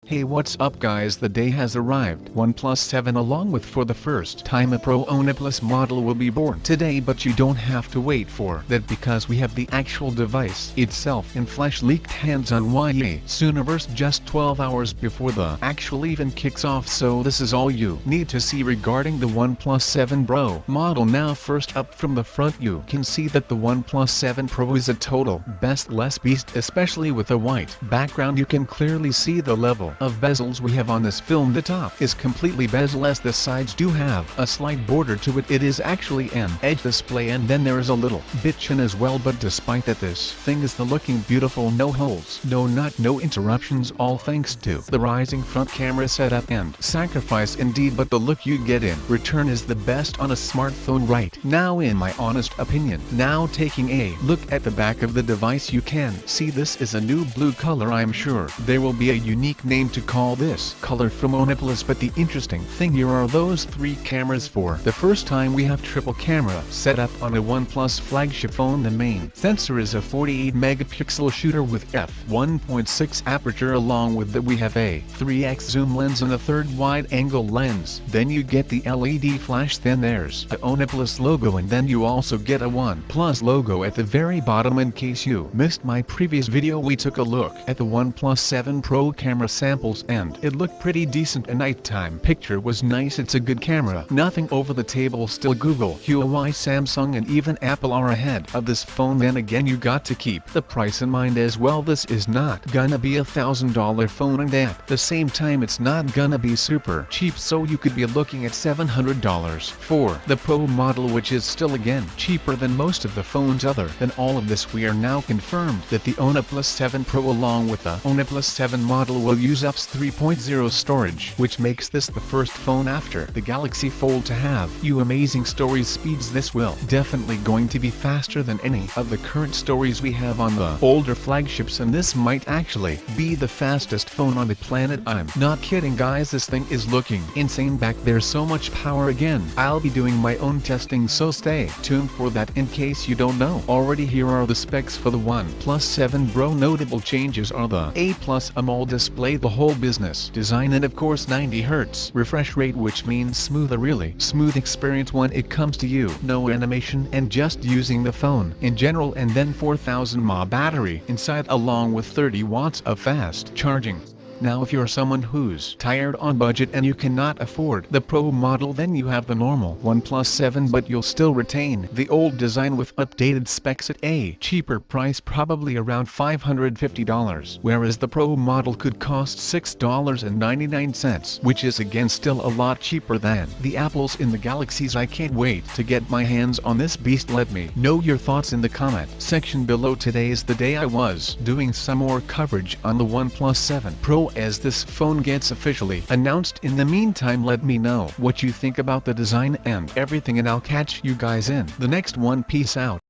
Hey, what's up guys, the day has arrived. OnePlus 7 along with for the first time a Pro Oneplus model will be born today, but you don't have to wait for that because we have the actual device itself in flesh leaked hands on Sooniverse just 12 hours before the actual event kicks off, so this is all you need to see regarding the OnePlus 7 Pro model. Now first up from the front you can see that the OnePlus 7 Pro is a total beast beast, especially with a white background. You can clearly see the level of bezels we have on this film. The top is completely bezel-less, the sides do have a slight border to it. It is actually an edge display, and then there is a little bit chin as well, but despite that this thing is looking beautiful. No holes, no interruptions, all thanks to the rising front camera setup and sacrifice indeed, but the look you get in return is the best on a smartphone right now in my honest opinion. Now taking a look at the back of the device, you can see this is a new blue color. I'm sure there will be a unique name to call this color from Oneplus, but the interesting thing here are those three cameras. For the first time we have triple camera set up on a OnePlus flagship phone. The main sensor is a 48 megapixel shooter with f1.6 aperture, along with that we have a 3x zoom lens and a third wide angle lens. Then you get the LED flash, then there's the Oneplus logo, and then you also get a OnePlus logo at the very bottom. In case you missed my previous video, we took a look at the OnePlus 7 Pro camera samples and it looked pretty decent. A nighttime picture was nice. It's a good camera, nothing over the table. Still Google, Huawei, Samsung and even Apple are ahead of this phone. Then again, you got to keep the price in mind as well. This is not gonna be $1,000 phone, and at the same time it's not gonna be super cheap, so you could be looking at $700 for the Pro model, which is still again cheaper than most of the phones. Other than all of this, we are now confirmed that the Oneplus 7 Pro along with the Oneplus 7 model will use UPS 3.0 storage, which makes this the first phone after the Galaxy Fold to have amazing storage speeds. This will definitely going to be faster than any of the current stories we have on the older flagships, and this might actually be the fastest phone on the planet. I'm not kidding guys, this thing is looking insane back there. So much power. Again, I'll be doing my own testing, so stay tuned for that. In case you don't know already, here are the specs for the OnePlus 7 Pro. Notable changes are the A+ AMOLED display, the whole business design, and of course 90Hz refresh rate, which means a really smooth experience when it comes to no animation and just using the phone in general. And then 4000 mAh battery inside, along with 30 watts of fast charging. Now if you're someone who's tired on budget and you cannot afford the Pro model, then you have the normal OnePlus 7, but you'll still retain the old design with updated specs at a cheaper price, probably around $550, whereas the Pro model could cost $6.99, which is again still a lot cheaper than the Apples in the Galaxies. I can't wait to get my hands on this beast. Let me know your thoughts in the comment section below. Today is the day I was doing some more coverage on the OnePlus 7 Pro as this phone gets officially announced. In the meantime, let me know what you think about the design and everything, and I'll catch you guys in the next one. Peace out.